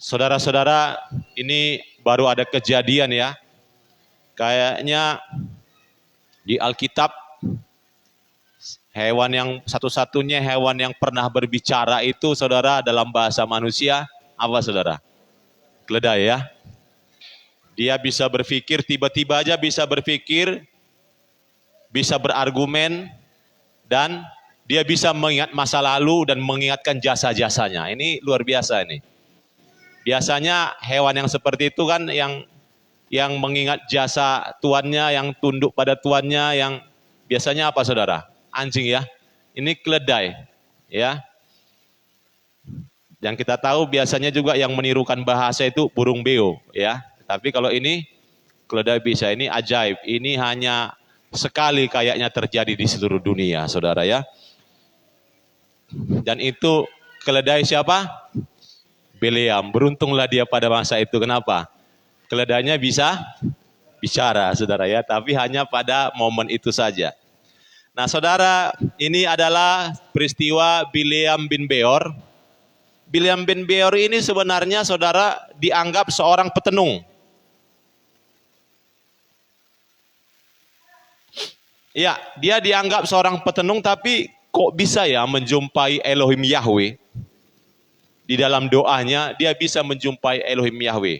Saudara-saudara, ini baru ada kejadian ya. Kayaknya di Alkitab, hewan yang satu-satunya hewan yang pernah berbicara itu, saudara, dalam bahasa manusia, apa saudara? Keledai ya. Dia bisa berpikir, tiba-tiba aja bisa berpikir, bisa berargumen, dan dia bisa mengingat masa lalu dan mengingatkan jasa-jasanya. Ini luar biasa ini. Biasanya hewan yang seperti itu kan yang mengingat jasa tuannya, yang tunduk pada tuannya, yang biasanya apa saudara? Anjing ya. Ini keledai ya. Yang kita tahu biasanya juga yang menirukan bahasa itu burung beo ya. Tapi kalau ini keledai bisa, ini ajaib. Ini hanya sekali kayaknya terjadi di seluruh dunia, saudara ya. Dan itu keledai siapa? Bileam. Beruntunglah dia pada masa itu. Kenapa? Keledainya bisa bicara, saudara ya. Tapi hanya pada momen itu saja. Nah, saudara, ini adalah peristiwa Bileam bin Beor. Bileam bin Beor ini sebenarnya, saudara, dianggap seorang petenung. Ya, dia dianggap seorang petenung, tapi kok bisa ya menjumpai Elohim Yahweh? Di dalam doanya, dia bisa menjumpai Elohim Yahweh.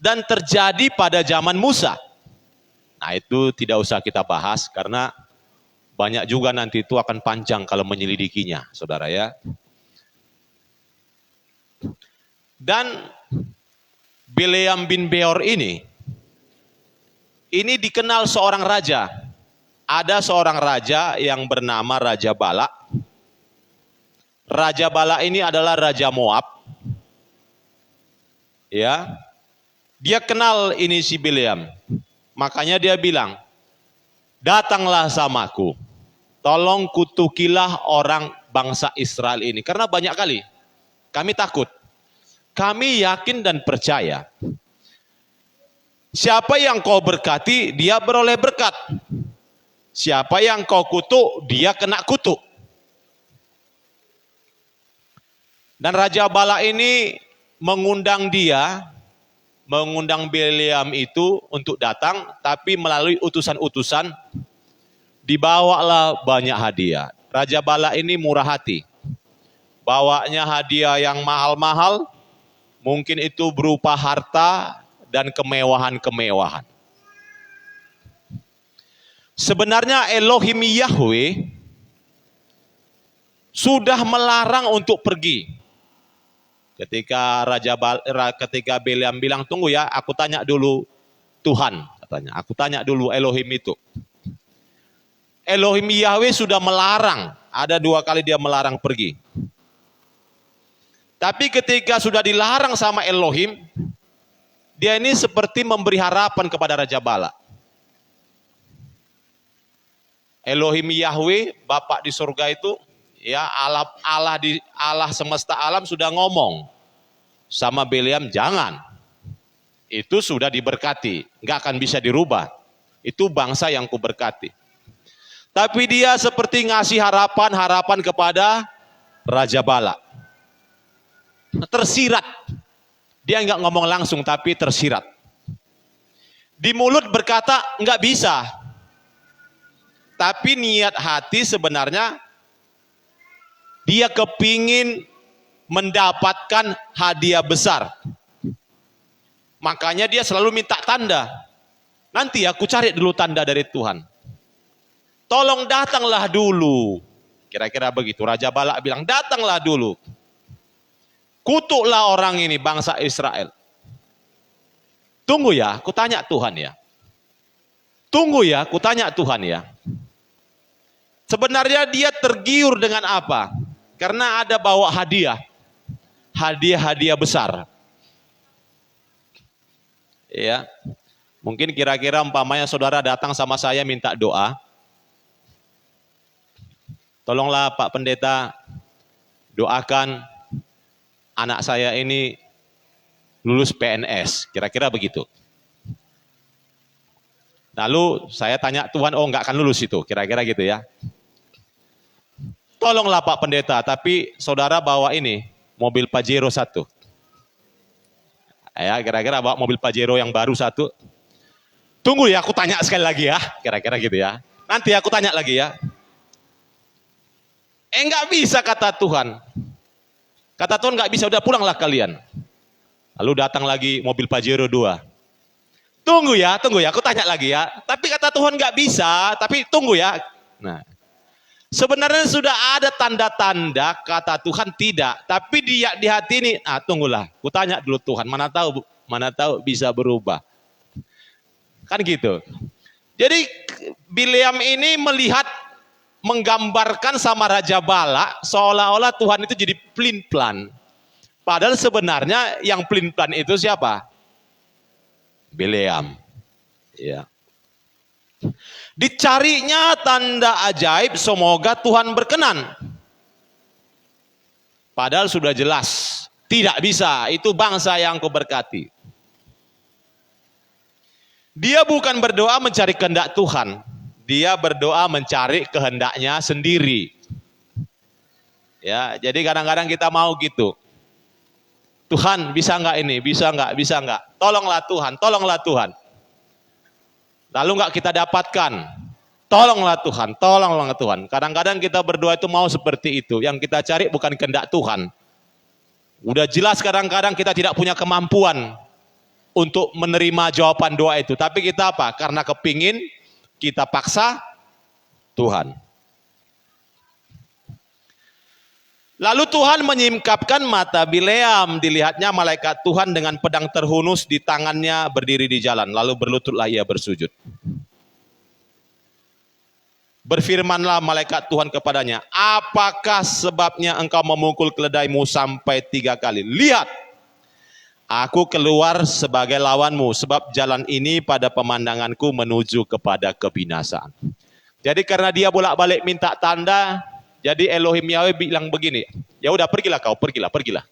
Dan terjadi pada zaman Musa. Nah, itu tidak usah kita bahas, karena banyak juga nanti itu akan panjang kalau menyelidikinya, saudara ya. Dan Bileam bin Beor ini dikenal seorang raja. Ada seorang raja yang bernama Raja Balak. Raja Balak ini adalah Raja Moab. Ya. Dia kenal ini si Bileam. Makanya dia bilang, "Datanglah samaku. Tolong kutukilah orang bangsa Israel ini." Karena banyak kali kami takut. Kami yakin dan percaya. Siapa yang kau berkati, dia beroleh berkat. Siapa yang kau kutuk, dia kena kutuk. Dan Raja Balak ini mengundang Bileam itu untuk datang, tapi melalui utusan-utusan, dibawalah banyak hadiah. Raja Balak ini murah hati. Bawanya hadiah yang mahal-mahal, mungkin itu berupa harta dan kemewahan-kemewahan. Sebenarnya Elohim Yahweh sudah melarang untuk pergi. Ketika Bileam bilang, "Tunggu ya, aku tanya dulu Tuhan," katanya. "Aku tanya dulu Elohim itu." Elohim Yahweh sudah melarang, ada 2 kali dia melarang pergi. Tapi ketika sudah dilarang sama Elohim, dia ini seperti memberi harapan kepada Raja Balak. Elohim Yahweh, Bapak di surga itu, ya Allah semesta alam sudah ngomong sama Bileam, jangan. Itu sudah diberkati, nggak akan bisa dirubah. Itu bangsa yang kuberkati. Tapi dia seperti ngasih harapan kepada Raja Balak. Tersirat. Dia nggak ngomong langsung, tapi tersirat. Di mulut berkata, nggak bisa. Tapi niat hati sebenarnya, dia kepingin mendapatkan hadiah besar. Makanya dia selalu minta tanda. Nanti aku cari dulu tanda dari Tuhan. Tolong datanglah dulu. Kira-kira begitu. Raja Balak bilang, datanglah dulu. Kutuklah orang ini, bangsa Israel. Tunggu ya, kutanya Tuhan ya. Tunggu ya, kutanya Tuhan ya. Sebenarnya dia tergiur dengan apa? Karena ada bawa hadiah. Hadiah besar. Ya. Mungkin kira-kira umpamanya saudara datang sama saya minta doa. Tolonglah Pak Pendeta, doakan anak saya ini lulus PNS, kira-kira begitu. Lalu saya tanya Tuhan, oh nggak akan lulus itu, kira-kira gitu ya. Tolonglah Pak Pendeta, tapi saudara bawa ini, mobil Pajero 1. Ya, kira-kira bawa mobil Pajero yang baru satu. Tunggu ya, aku tanya sekali lagi ya. Kira-kira gitu ya. Nanti aku tanya lagi ya. Enggak bisa kata Tuhan. Kata Tuhan enggak bisa, udah pulanglah kalian. Lalu datang lagi mobil Pajero 2. Tunggu ya, aku tanya lagi ya. Tapi kata Tuhan enggak bisa, tapi tunggu ya. Nah, sebenarnya sudah ada tanda-tanda kata Tuhan tidak. Tapi di hati ini, tunggulah. Aku tanya dulu Tuhan, mana tahu bisa berubah. Kan gitu. Jadi Bileam ini menggambarkan sama Raja Balak seolah-olah Tuhan itu jadi pelin-pelan. Padahal sebenarnya yang pelin-pelan itu siapa? Bileam. Ya. Dicarinya tanda ajaib, semoga Tuhan berkenan. Padahal sudah jelas, tidak bisa, itu bangsa yang kuberkati. Dia bukan berdoa mencari kehendak Tuhan. Dia berdoa mencari kehendaknya sendiri. Ya, jadi kadang-kadang kita mau gitu. Tuhan bisa enggak ini? Bisa enggak? Tolonglah Tuhan. Lalu enggak kita dapatkan. Tolonglah Tuhan. Kadang-kadang kita berdoa itu mau seperti itu. Yang kita cari bukan kehendak Tuhan. Udah jelas kadang-kadang kita tidak punya kemampuan untuk menerima jawaban doa itu. Tapi kita apa? Karena kepingin, kita paksa Tuhan. Lalu Tuhan menyingkapkan mata Bileam. Dilihatnya malaikat Tuhan dengan pedang terhunus di tangannya berdiri di jalan. Lalu berlututlah ia bersujud. Berfirmanlah malaikat Tuhan kepadanya, apakah sebabnya engkau memukul keledaimu sampai 3 kali? Lihat, aku keluar sebagai lawanmu, sebab jalan ini pada pemandanganku menuju kepada kebinasaan. Jadi karena dia bolak-balik minta tanda, jadi Elohim Yahweh bilang begini, ya udah pergilah kau, pergilah.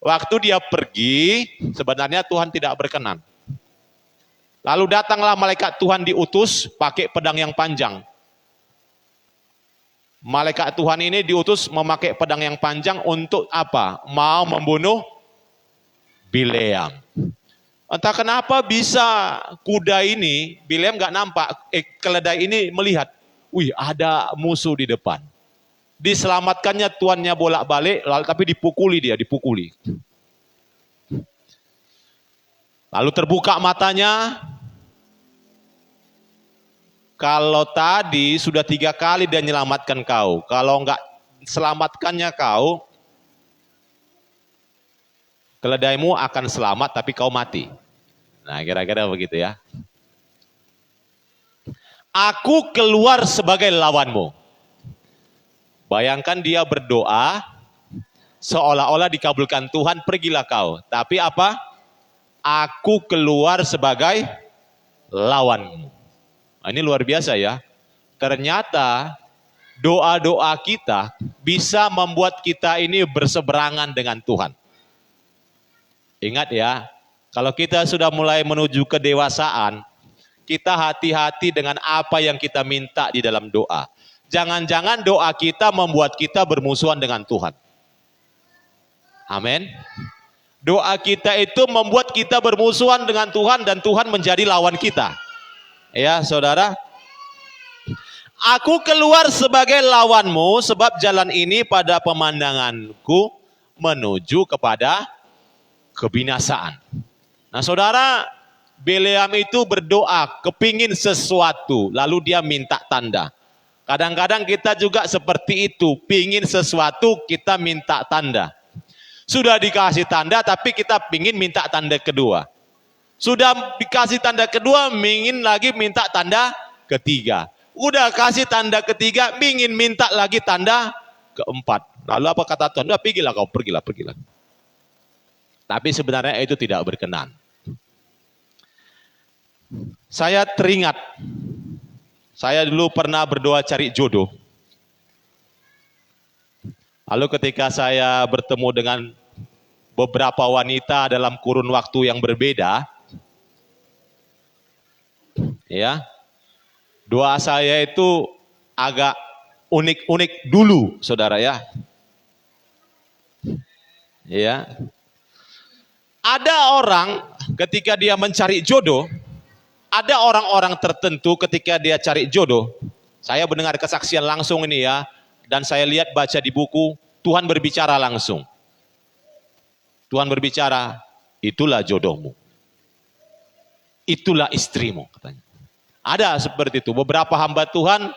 Waktu dia pergi, sebenarnya Tuhan tidak berkenan. Lalu datanglah malaikat Tuhan diutus pakai pedang yang panjang. Malaikat Tuhan ini diutus memakai pedang yang panjang untuk apa? Mau membunuh Bileam. Entah kenapa bisa kuda ini, Bileam nggak nampak, keledai ini melihat, wih ada musuh di depan. Diselamatkannya tuannya bolak-balik, tapi dipukuli. Lalu terbuka matanya. Kalau tadi sudah 3 kali dia menyelamatkan kau, kalau enggak selamatkannya kau, keledaimu akan selamat tapi kau mati. Nah kira-kira begitu ya. Aku keluar sebagai lawanmu. Bayangkan dia berdoa, seolah-olah dikabulkan Tuhan, pergilah kau. Tapi apa? Aku keluar sebagai lawanmu. Nah, ini luar biasa ya. Ternyata doa-doa kita bisa membuat kita ini berseberangan dengan Tuhan. Ingat ya, kalau kita sudah mulai menuju kedewasaan, kita hati-hati dengan apa yang kita minta di dalam doa. Jangan-jangan doa kita membuat kita bermusuhan dengan Tuhan. Amin. Doa kita itu membuat kita bermusuhan dengan Tuhan dan Tuhan menjadi lawan kita. Ya saudara, aku keluar sebagai lawanmu sebab jalan ini pada pemandanganku menuju kepada kebinasaan. Nah saudara, Bileam itu berdoa kepingin sesuatu lalu dia minta tanda. Kadang-kadang kita juga seperti itu, pingin sesuatu kita minta tanda. Sudah dikasih tanda tapi kita pingin minta tanda kedua. Sudah dikasih tanda kedua, ingin lagi minta tanda ketiga. Udah kasih tanda ketiga, ingin minta lagi tanda keempat. Lalu apa kata Tuhan? Udah pergilah kau, pergilah. Tapi sebenarnya itu tidak berkenan. Saya teringat, saya dulu pernah berdoa cari jodoh. Lalu ketika saya bertemu dengan beberapa wanita dalam kurun waktu yang berbeda, ya, doa saya itu agak unik-unik dulu, saudara ya. Ya. Ada orang ketika dia mencari jodoh, ada orang-orang tertentu ketika dia cari jodoh. Saya mendengar kesaksian langsung ini ya, dan saya lihat baca di buku, Tuhan berbicara langsung. Tuhan berbicara, itulah jodohmu. Itulah istrimu, katanya. Ada seperti itu. Beberapa hamba Tuhan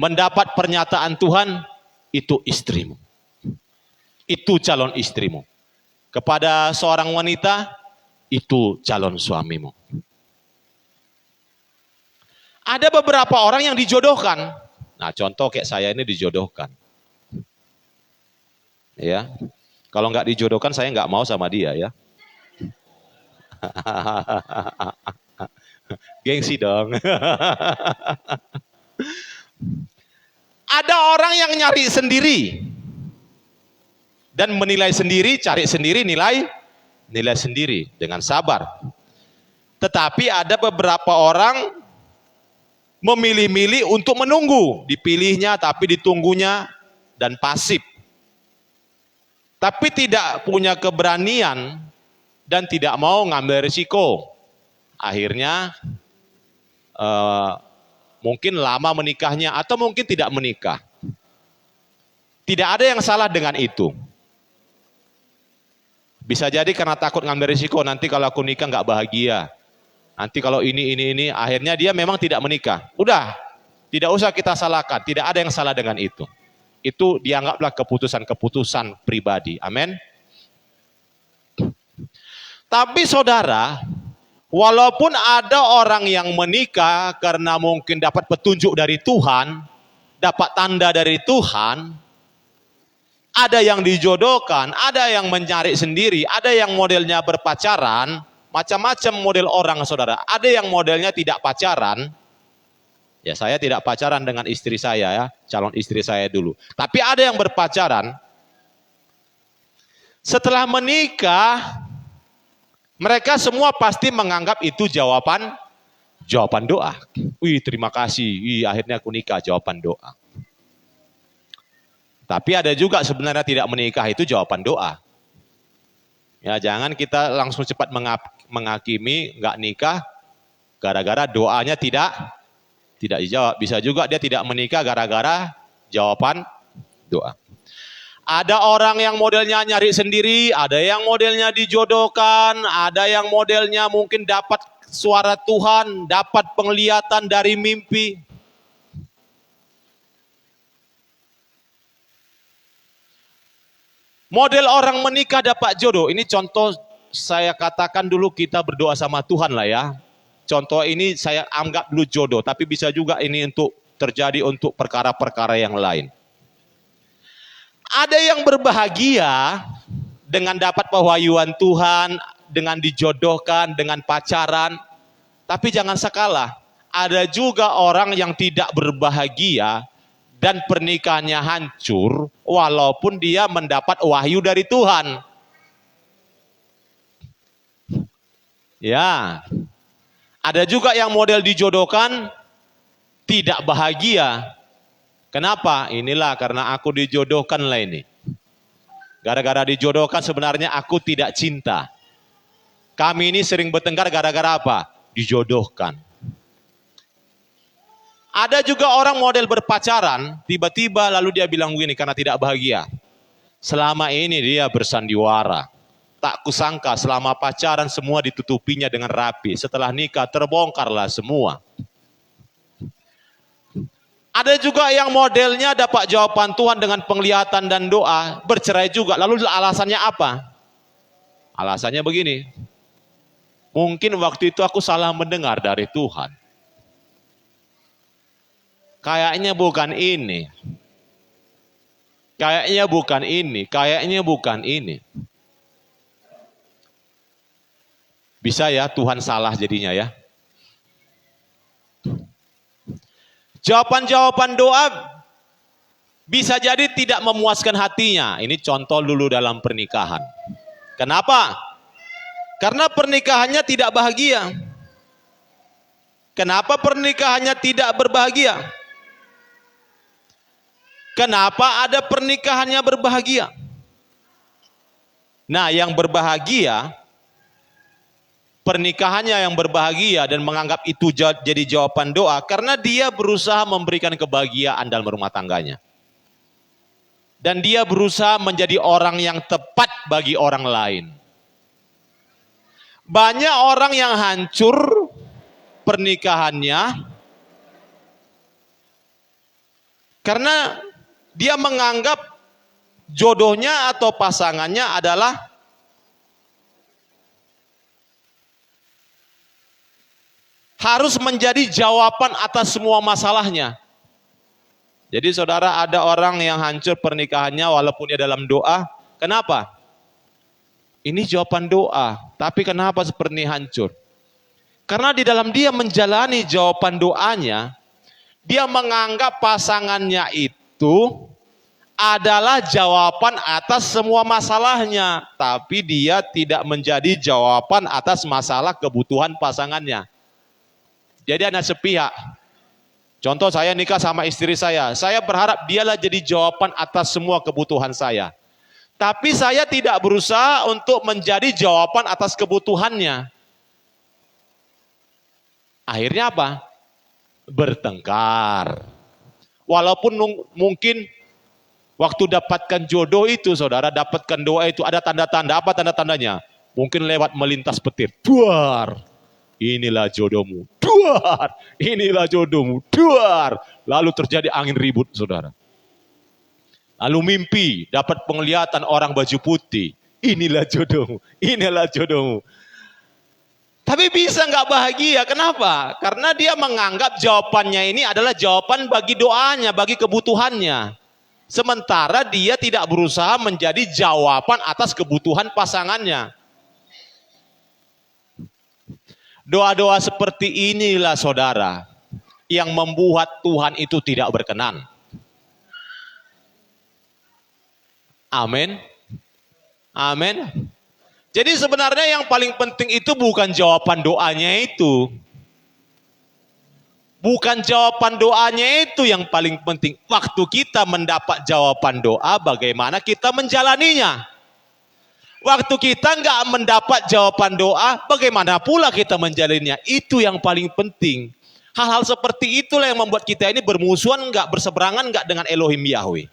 mendapat pernyataan Tuhan, itu istrimu. Itu calon istrimu. Kepada seorang wanita, itu calon suamimu. Ada beberapa orang yang dijodohkan. Nah, contoh kayak saya ini dijodohkan. Ya. Kalau nggak dijodohkan, saya nggak mau sama dia ya. Gengsi dong. Ada orang yang nyari sendiri dan menilai sendiri, cari sendiri, nilai sendiri dengan sabar. Tetapi ada beberapa orang memilih-milih untuk menunggu, dipilihnya tapi ditunggunya dan pasif. Tapi tidak punya keberanian dan tidak mau ngambil risiko. Akhirnya mungkin lama menikahnya atau mungkin tidak menikah. Tidak ada yang salah dengan itu. Bisa jadi karena takut ngambil risiko, nanti kalau aku nikah nggak bahagia. Nanti kalau ini, akhirnya dia memang tidak menikah. Udah, tidak usah kita salahkan, tidak ada yang salah dengan itu. Itu dianggaplah keputusan-keputusan pribadi. Amin. Tapi saudara, walaupun ada orang yang menikah karena mungkin dapat petunjuk dari Tuhan, dapat tanda dari Tuhan, ada yang dijodohkan, ada yang mencari sendiri, ada yang modelnya berpacaran, macam-macam model orang saudara. Ada yang modelnya tidak pacaran. Ya, saya tidak pacaran dengan istri saya ya, calon istri saya dulu. Tapi ada yang berpacaran. Setelah menikah, mereka semua pasti menganggap itu jawaban doa. Wih, terima kasih. Wih, akhirnya aku nikah, jawaban doa. Tapi ada juga sebenarnya tidak menikah itu jawaban doa. Ya, jangan kita langsung cepat menghakimi nggak nikah gara-gara doanya tidak dijawab. Bisa juga dia tidak menikah gara-gara jawaban doa. Ada orang yang modelnya nyari sendiri, ada yang modelnya dijodohkan, ada yang modelnya mungkin dapat suara Tuhan, dapat penglihatan dari mimpi. Model orang menikah dapat jodoh, ini contoh saya katakan dulu kita berdoa sama Tuhan lah ya. Contoh ini saya anggap dulu jodoh, tapi bisa juga ini untuk terjadi untuk perkara-perkara yang lain. Ada yang berbahagia dengan dapat pewahyuan Tuhan, dengan dijodohkan, dengan pacaran. Tapi jangan salah, ada juga orang yang tidak berbahagia dan pernikahannya hancur walaupun dia mendapat wahyu dari Tuhan. Ya, ada juga yang model dijodohkan tidak bahagia. Kenapa? Inilah karena aku dijodohkan lah ini. Gara-gara dijodohkan sebenarnya aku tidak cinta. Kami ini sering bertengkar gara-gara apa? Dijodohkan. Ada juga orang model berpacaran, tiba-tiba lalu dia bilang begini karena tidak bahagia. Selama ini dia bersandiwara. Tak kusangka selama pacaran semua ditutupinya dengan rapi. Setelah nikah terbongkarlah semua. Ada juga yang modelnya dapat jawaban Tuhan dengan penglihatan dan doa, bercerai juga. Lalu alasannya apa? Alasannya begini. Mungkin waktu itu aku salah mendengar dari Tuhan. Kayaknya bukan ini. Kayaknya bukan ini. Kayaknya bukan ini. Bisa ya Tuhan salah jadinya ya. Jawaban-jawaban doa bisa jadi tidak memuaskan hatinya. Ini contoh dulu dalam pernikahan. Kenapa? Karena pernikahannya tidak bahagia. Kenapa pernikahannya tidak berbahagia? Kenapa ada pernikahannya berbahagia? Nah, yang berbahagia, pernikahannya yang berbahagia dan menganggap itu jadi jawaban doa karena dia berusaha memberikan kebahagiaan dalam rumah tangganya. Dan dia berusaha menjadi orang yang tepat bagi orang lain. Banyak orang yang hancur pernikahannya karena dia menganggap jodohnya atau pasangannya adalah harus menjadi jawaban atas semua masalahnya. Jadi saudara, ada orang yang hancur pernikahannya walaupun dia dalam doa. Kenapa? Ini jawaban doa, tapi kenapa seperti hancur? Karena di dalam dia menjalani jawaban doanya, dia menganggap pasangannya itu adalah jawaban atas semua masalahnya, tapi dia tidak menjadi jawaban atas masalah kebutuhan pasangannya. Jadi hanya sepihak. Contoh, saya nikah sama istri saya berharap dialah jadi jawaban atas semua kebutuhan saya. Tapi saya tidak berusaha untuk menjadi jawaban atas kebutuhannya. Akhirnya apa? Bertengkar. Walaupun mungkin waktu dapatkan jodoh itu, saudara, dapatkan doa itu ada tanda-tanda. Apa tanda-tandanya? Mungkin lewat melintas petir. Duar. Inilah jodohmu. Duar. Inilah jodohmu. Duar. Lalu terjadi angin ribut, saudara. Lalu mimpi, dapat penglihatan orang baju putih. Inilah jodohmu. Inilah jodohmu. Tapi bisa nggak bahagia. Kenapa? Karena dia menganggap jawabannya ini adalah jawaban bagi doanya, bagi kebutuhannya. Sementara dia tidak berusaha menjadi jawaban atas kebutuhan pasangannya. Doa-doa seperti inilah, saudara, yang membuat Tuhan itu tidak berkenan. Amin. Amin. Jadi sebenarnya yang paling penting itu bukan jawaban doanya itu. Bukan jawaban doanya itu yang paling penting. Waktu kita mendapat jawaban doa, bagaimana kita menjalaninya. Waktu kita nggak mendapat jawaban doa, bagaimana pula kita menjalaninya. Itu yang paling penting. Hal-hal seperti itulah yang membuat kita ini bermusuhan, nggak berseberangan nggak dengan Elohim Yahweh.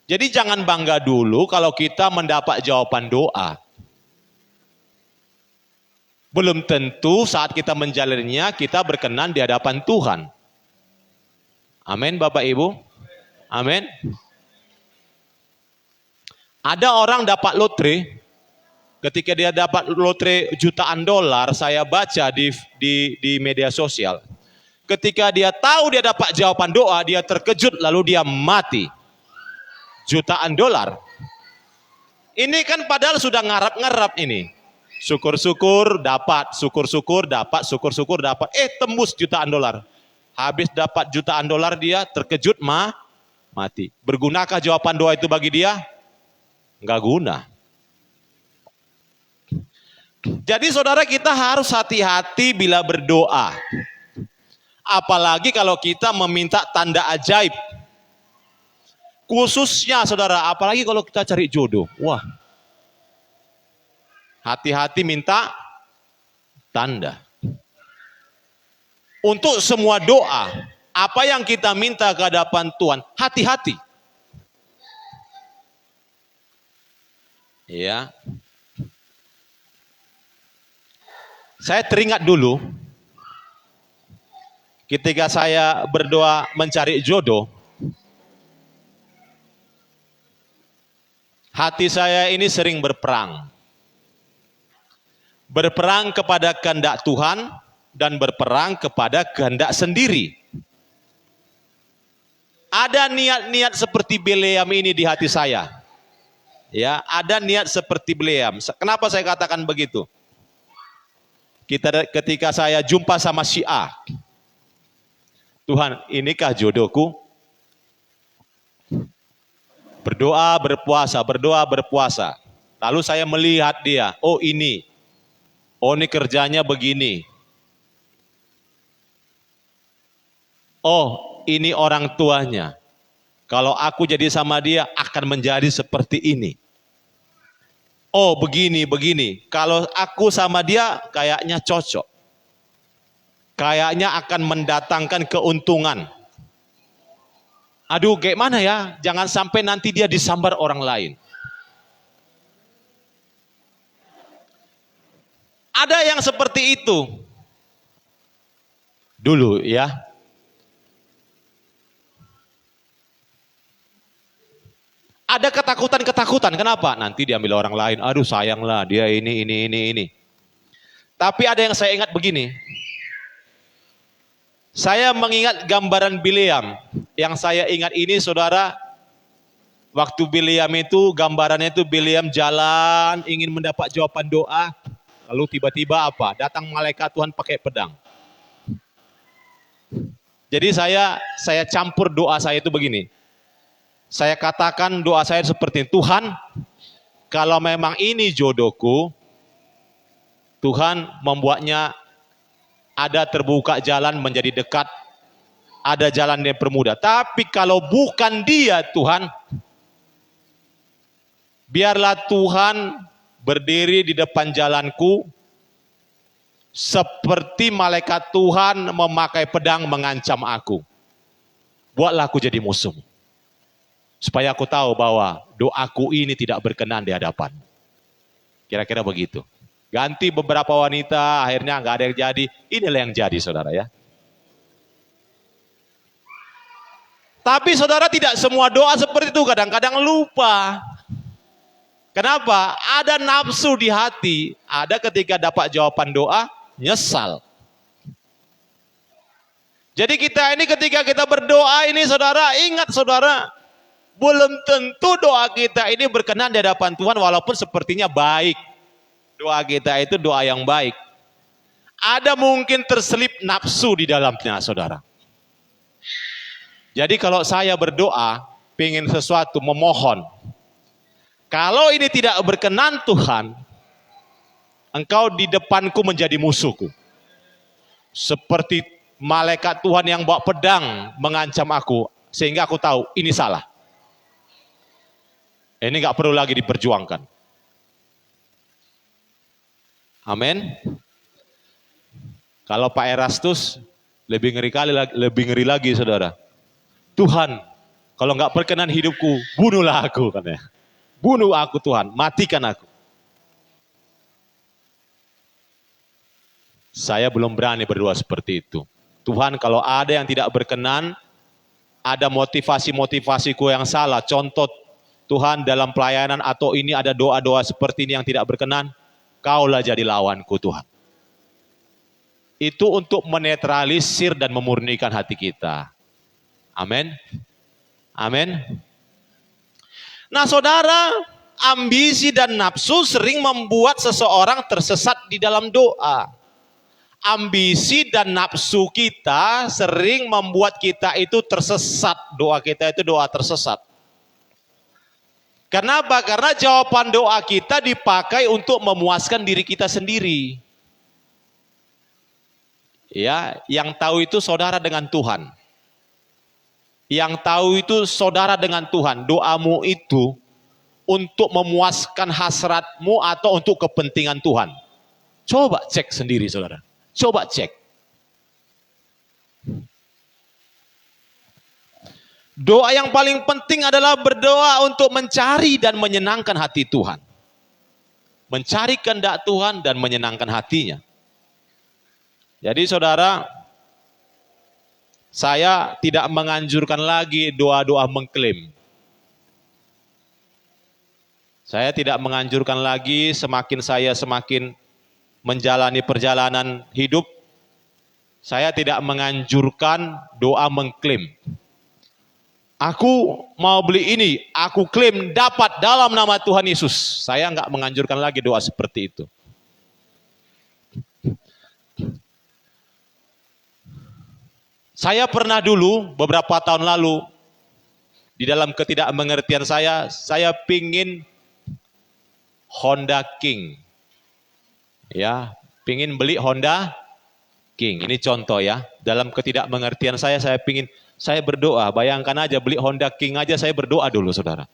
Jadi jangan bangga dulu kalau kita mendapat jawaban doa. Belum tentu saat kita menjalaninya kita berkenan di hadapan Tuhan. Amin, Bapak Ibu. Amin. Ada orang dapat lotre, ketika dia dapat lotre jutaan dolar, saya baca di media sosial. Ketika dia tahu dia dapat jawaban doa, dia terkejut lalu dia mati. Jutaan dolar. Ini kan padahal sudah ngarap-ngarap ini. Syukur-syukur dapat, syukur-syukur dapat, syukur-syukur dapat. Tembus jutaan dolar. Habis dapat jutaan dolar dia terkejut mati. Bergunakah jawaban doa itu bagi dia? Enggak guna. Jadi saudara, kita harus hati-hati bila berdoa. Apalagi kalau kita meminta tanda ajaib. Khususnya saudara, apalagi kalau kita cari jodoh. Wah. Hati-hati minta tanda. Untuk semua doa, apa yang kita minta ke hadapan Tuhan, hati-hati. Ya. Saya teringat dulu ketika saya berdoa mencari jodoh, hati saya ini sering berperang. Berperang kepada kehendak Tuhan dan berperang kepada kehendak sendiri. Ada niat-niat seperti Bileam ini di hati saya. Ya, ada niat seperti Bileam. Kenapa saya katakan begitu? Ketika saya jumpa sama si A, Tuhan, inikah jodohku? Berdoa, berpuasa, berdoa, berpuasa. Lalu saya melihat dia, oh ini kerjanya begini. Oh, ini orang tuanya. Kalau aku jadi sama dia akan menjadi seperti ini. oh begini. Kalau aku sama dia kayaknya cocok. Kayaknya akan mendatangkan keuntungan. Aduh, gimana ya? Jangan sampai nanti dia disambar orang lain. Ada yang seperti itu. Dulu ya. Ada ketakutan. Kenapa? Nanti diambil orang lain. Aduh, sayanglah dia ini. Tapi ada yang saya ingat begini. Saya mengingat gambaran Bileam. Yang saya ingat ini, saudara, waktu Bileam itu, gambarannya itu Bileam jalan, ingin mendapat jawaban doa. Lalu tiba-tiba apa? Datang malaikat Tuhan pakai pedang. Jadi saya campur doa saya itu begini. Saya katakan doa saya seperti ini. Tuhan, kalau memang ini jodohku, Tuhan membuatnya ada terbuka jalan menjadi dekat, ada jalan yang permudah. Tapi kalau bukan dia Tuhan, biarlah Tuhan berdiri di depan jalanku, seperti malaikat Tuhan memakai pedang mengancam aku. Buatlah aku jadi musuhmu. Supaya aku tahu bahwa doaku ini tidak berkenan di hadapan. Kira-kira begitu. Ganti beberapa wanita, akhirnya nggak ada yang jadi. Inilah yang jadi, saudara ya. Tapi saudara, tidak semua doa seperti itu. Kadang-kadang lupa. Kenapa? Ada nafsu di hati. Ada ketika dapat jawaban doa, nyesal. Jadi kita ini ketika kita berdoa ini, saudara, ingat saudara, belum tentu doa kita ini berkenan di hadapan Tuhan walaupun sepertinya baik. Doa kita itu doa yang baik. Ada mungkin terselip nafsu di dalamnya, saudara. Jadi kalau saya berdoa, pengen sesuatu, memohon. Kalau ini tidak berkenan Tuhan, engkau di depanku menjadi musuhku. Seperti malaikat Tuhan yang bawa pedang mengancam aku. Sehingga aku tahu ini salah. Ini nggak perlu lagi diperjuangkan. Amin. Kalau Pak Erastus lebih ngeri lagi, saudara. Tuhan, kalau nggak berkenan hidupku, bunuhlah aku, katanya. Bunuh aku Tuhan, matikan aku. Saya belum berani berdoa seperti itu. Tuhan, kalau ada yang tidak berkenan, ada motivasiku yang salah. Contoh, Tuhan dalam pelayanan atau ini ada doa-doa seperti ini yang tidak berkenan, Kaulah jadi lawanku Tuhan. Itu untuk menetralisir dan memurnikan hati kita. Amin. Amin. Nah saudara, ambisi dan nafsu sering membuat seseorang tersesat di dalam doa. Ambisi dan nafsu kita sering membuat kita itu tersesat. Doa kita itu doa tersesat. Kenapa? Karena jawaban doa kita dipakai untuk memuaskan diri kita sendiri. Ya, yang tahu itu saudara dengan Tuhan. Yang tahu itu saudara dengan Tuhan. Doamu itu untuk memuaskan hasratmu atau untuk kepentingan Tuhan. Coba cek sendiri, saudara. Coba cek. Doa yang paling penting adalah berdoa untuk mencari dan menyenangkan hati Tuhan. Mencari kehendak Tuhan dan menyenangkan hatinya. Jadi saudara, saya tidak menganjurkan lagi doa-doa mengklaim. Saya tidak menganjurkan lagi semakin saya semakin menjalani perjalanan hidup, saya tidak menganjurkan doa mengklaim. Aku mau beli ini, aku klaim dapat dalam nama Tuhan Yesus. Saya enggak menganjurkan lagi doa seperti itu. Saya pernah dulu, beberapa tahun lalu, di dalam ketidakmengertian saya pingin Honda King. Ya, pingin beli Honda King. Ini contoh ya, dalam ketidakmengertian saya pingin. Saya berdoa, bayangkan aja beli Honda King aja saya berdoa dulu saudara.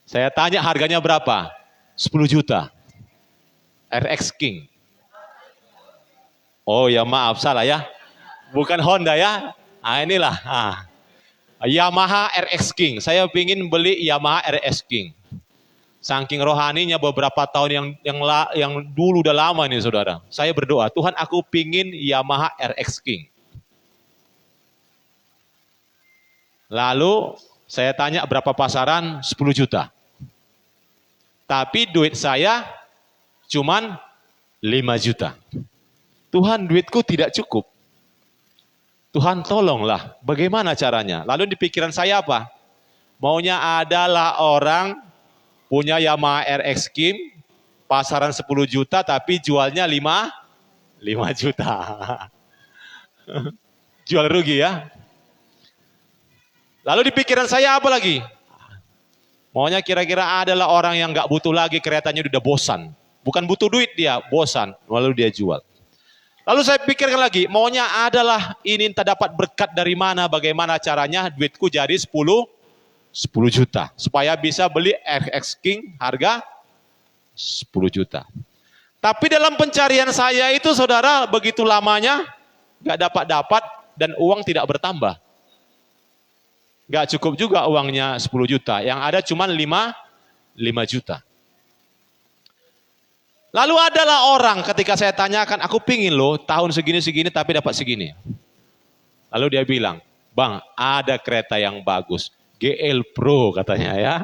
Saya tanya harganya berapa? 10 juta. RX King. Oh ya maaf, salah ya. Bukan Honda ya. Ah inilah. Yamaha RX King. Saya ingin beli Yamaha RX King. Saking rohaninya beberapa tahun yang dulu udah lama nih saudara. Saya berdoa, Tuhan aku pingin Yamaha RX King. Lalu saya tanya berapa pasaran? 10 juta. Tapi duit saya cuman 5 juta. Tuhan duitku tidak cukup. Tuhan tolonglah, bagaimana caranya? Lalu di pikiran saya apa? Maunya adalah orang punya Yamaha RX King, pasaran 10 juta tapi jualnya 5 juta. Jual rugi ya. Lalu di pikiran saya apa lagi? Maunya kira-kira adalah orang yang gak butuh lagi keretanya udah bosan. Bukan butuh duit dia, bosan. Lalu dia jual. Lalu saya pikirkan lagi, maunya adalah ini entah dapat berkat dari mana, bagaimana caranya duitku jadi 10 juta. Supaya bisa beli RX King harga 10 juta. Tapi dalam pencarian saya itu saudara begitu lamanya gak dapat dan uang tidak bertambah. Gak cukup juga uangnya 10 juta, yang ada cuma 5 juta. Lalu adalah orang ketika saya tanyakan, aku pingin loh tahun segini-segini tapi dapat segini. Lalu dia bilang, Bang ada kereta yang bagus, GL Pro katanya ya.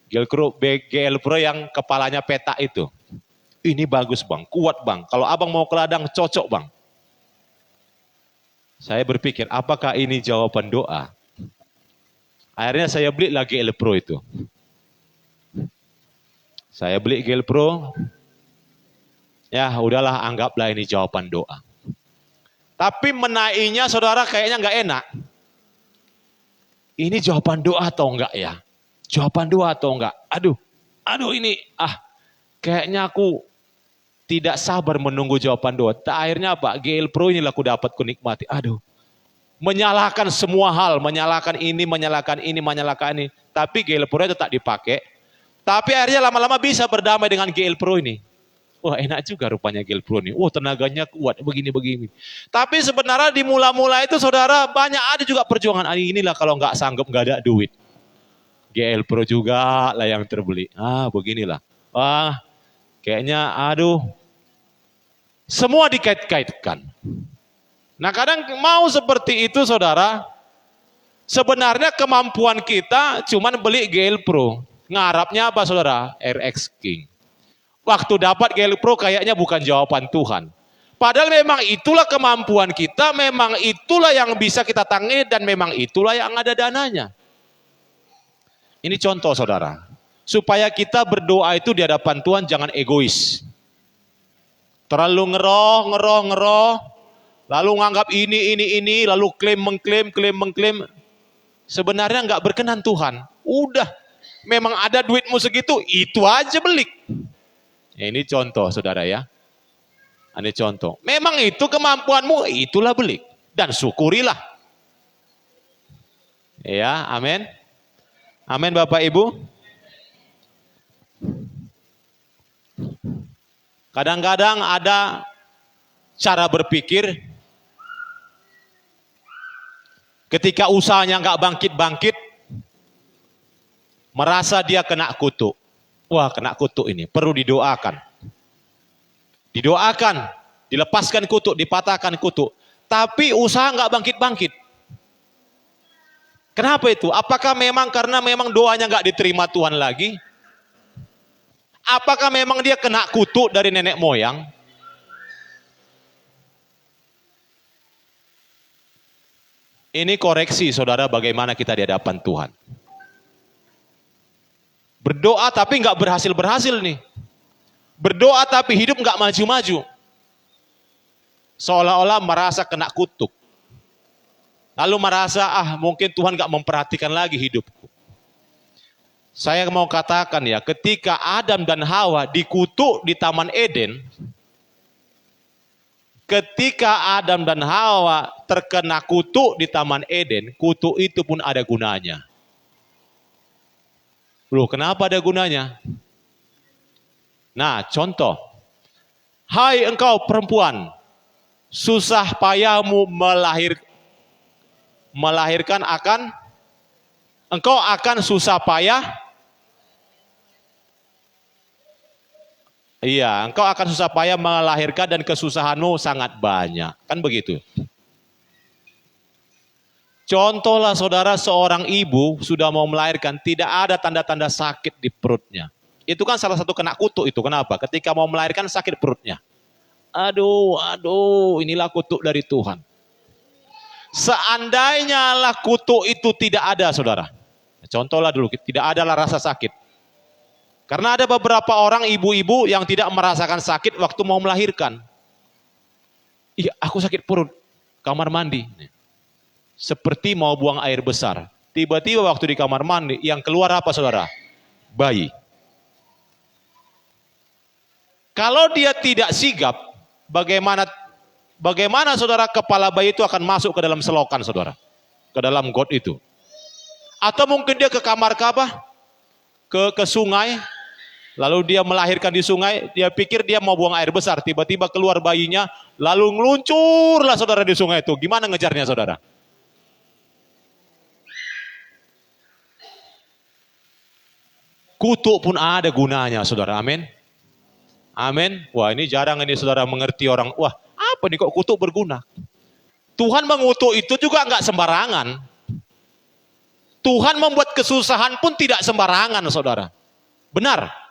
GL Pro yang kepalanya peta itu. Ini bagus bang, kuat bang, kalau abang mau ke ladang cocok bang. Saya berpikir apakah ini jawaban doa? Akhirnya saya beli lagi GL Pro itu. Saya beli GL Pro, ya udahlah anggaplah ini jawaban doa. Tapi menaiknya saudara kayaknya nggak enak. Ini jawaban doa atau enggak ya? Jawaban doa atau enggak? Aduh ini kayaknya aku tidak sabar menunggu jawaban doa. Akhirnya apa? GL Pro inilah aku dapat kunikmati. Menyalahkan semua hal, menyalahkan ini. Tapi GL Pro tetap dipakai. Tapi akhirnya lama-lama bisa berdamai dengan GL Pro ini. Wah enak juga rupanya GL Pro ini. Wah tenaganya kuat, begini-begini. Tapi sebenarnya di mula-mula itu saudara banyak ada juga perjuangan. Inilah kalau nggak sanggup nggak ada duit. GL Pro juga lah yang terbeli. Beginilah. Kayaknya semua dikait-kaitkan. Nah kadang mau seperti itu saudara. Sebenarnya kemampuan kita cuman beli GL Pro. Ngarapnya apa saudara? RX King. Waktu dapat GL Pro kayaknya bukan jawaban Tuhan. Padahal memang itulah kemampuan kita, memang itulah yang bisa kita tangani dan memang itulah yang ada dananya. Ini contoh saudara. Supaya kita berdoa itu di hadapan Tuhan jangan egois. Terlalu ngeroh. Lalu nganggap ini, lalu mengklaim. Sebenarnya nggak berkenan Tuhan. Udah, memang ada duitmu segitu, itu aja beli. Ini contoh saudara ya. Ini contoh. Memang itu kemampuanmu, itulah beli. Dan syukurilah. Ya, amin. Amin Bapak Ibu. Kadang-kadang ada cara berpikir. Ketika usahanya nggak bangkit-bangkit. Merasa dia kena kutuk. Wah kena kutuk ini, perlu didoakan. Didoakan, dilepaskan kutuk, dipatahkan kutuk. Tapi usaha nggak bangkit-bangkit. Kenapa itu? Apakah memang karena memang doanya nggak diterima Tuhan lagi? Apakah memang dia kena kutuk dari nenek moyang? Ini koreksi saudara bagaimana kita di hadapan Tuhan. Berdoa tapi nggak berhasil nih. Berdoa tapi hidup nggak maju-maju. Seolah-olah merasa kena kutuk. Lalu merasa mungkin Tuhan nggak memperhatikan lagi hidupku. Saya mau katakan ya, ketika Adam dan Hawa dikutuk di Taman Eden, ketika Adam dan Hawa terkena kutuk di Taman Eden, kutuk itu pun ada gunanya. Loh, kenapa ada gunanya? Nah, contoh. Hai engkau perempuan, susah payahmu melahirkan engkau akan susah payah. Iya, engkau akan susah payah melahirkan dan kesusahanmu sangat banyak. Kan begitu. Contohlah saudara, seorang ibu sudah mau melahirkan, tidak ada tanda-tanda sakit di perutnya. Itu kan salah satu kena kutuk itu. Kenapa? Ketika mau melahirkan sakit perutnya. Aduh, inilah kutuk dari Tuhan. Seandainya lah kutuk itu tidak ada saudara. Contohlah dulu, tidak adalah rasa sakit. Karena ada beberapa orang ibu-ibu yang tidak merasakan sakit waktu mau melahirkan. Iya, aku sakit perut, kamar mandi. Seperti mau buang air besar. Tiba-tiba waktu di kamar mandi, yang keluar apa saudara? Bayi. Kalau dia tidak sigap, bagaimana saudara kepala bayi itu akan masuk ke dalam selokan saudara? Ke dalam got itu. Atau mungkin dia ke kamar apa? Ke sungai. Lalu dia melahirkan di sungai, dia pikir dia mau buang air besar, tiba-tiba keluar bayinya, lalu ngeluncurlah saudara di sungai itu. Gimana ngejarnya saudara? Kutuk pun ada gunanya saudara, amin. Amin. Wah, ini jarang ini saudara mengerti orang, wah apa nih kok kutuk berguna? Tuhan mengutuk itu juga nggak sembarangan. Tuhan membuat kesusahan pun tidak sembarangan saudara. Benar.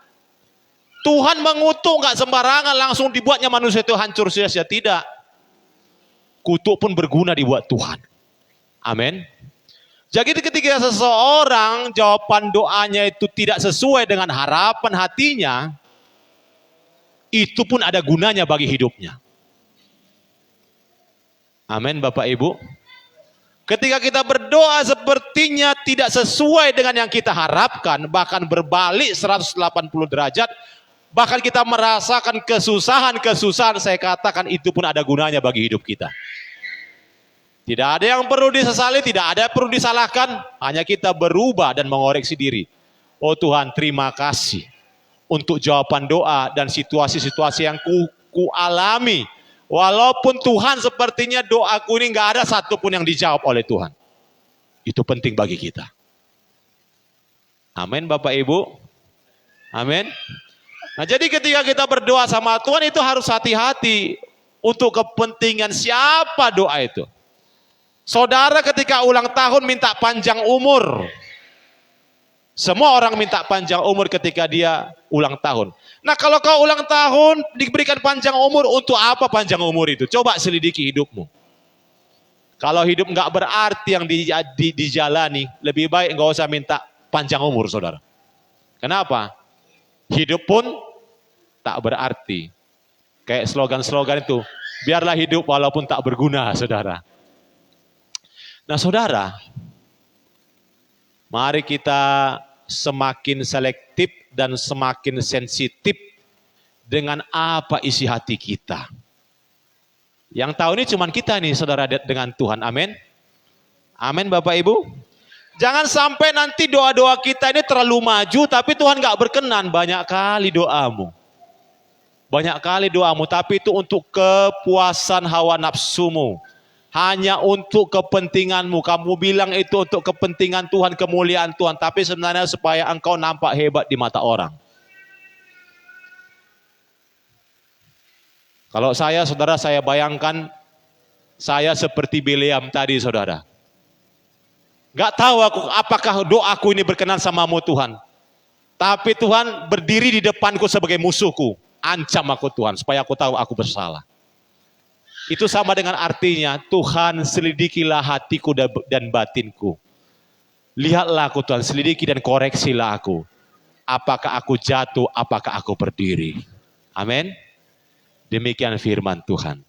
Tuhan mengutuk nggak sembarangan langsung dibuatnya manusia itu hancur sia-sia, tidak. Kutuk pun berguna dibuat Tuhan. Amin. Jadi ketika seseorang jawaban doanya itu tidak sesuai dengan harapan hatinya, itu pun ada gunanya bagi hidupnya. Amin Bapak Ibu. Ketika kita berdoa sepertinya tidak sesuai dengan yang kita harapkan, bahkan berbalik 180 derajat, bahkan kita merasakan kesusahan, saya katakan itu pun ada gunanya bagi hidup kita. Tidak ada yang perlu disesali, tidak ada yang perlu disalahkan, hanya kita berubah dan mengoreksi diri. Oh Tuhan, terima kasih untuk jawaban doa dan situasi-situasi yang ku alami. Walaupun Tuhan sepertinya doaku ini nggak ada satupun yang dijawab oleh Tuhan. Itu penting bagi kita. Amin Bapak Ibu. Amin. Nah jadi ketika kita berdoa sama Tuhan itu harus hati-hati untuk kepentingan siapa doa itu. Saudara ketika ulang tahun minta panjang umur. Semua orang minta panjang umur ketika dia ulang tahun. Nah kalau kau ulang tahun diberikan panjang umur, untuk apa panjang umur itu? Coba selidiki hidupmu. Kalau hidup nggak berarti yang dijalani, lebih baik nggak usah minta panjang umur saudara. Kenapa? Hidup pun tak berarti. Kayak slogan-slogan itu, biarlah hidup walaupun tak berguna saudara. Nah saudara, mari kita semakin selektif dan semakin sensitif dengan apa isi hati kita. Yang tahu ini cuma kita nih saudara dengan Tuhan, amin. Amin Bapak Ibu. Jangan sampai nanti doa-doa kita ini terlalu maju tapi Tuhan gak berkenan. Banyak kali doamu. Banyak kali doamu tapi itu untuk kepuasan hawa nafsumu. Hanya untuk kepentinganmu. Kamu bilang itu untuk kepentingan Tuhan, kemuliaan Tuhan. Tapi sebenarnya supaya engkau nampak hebat di mata orang. Kalau saya, saudara, saya bayangkan saya seperti Bileam tadi, saudara. Gak tahu aku apakah doaku ini berkenan samamu Tuhan. Tapi Tuhan berdiri di depanku sebagai musuhku. Ancam aku Tuhan supaya aku tahu aku bersalah. Itu sama dengan artinya, Tuhan selidikilah hatiku dan batinku. Lihatlah aku Tuhan, selidiki dan koreksilah aku. Apakah aku jatuh, apakah aku berdiri. Amin. Demikian firman Tuhan.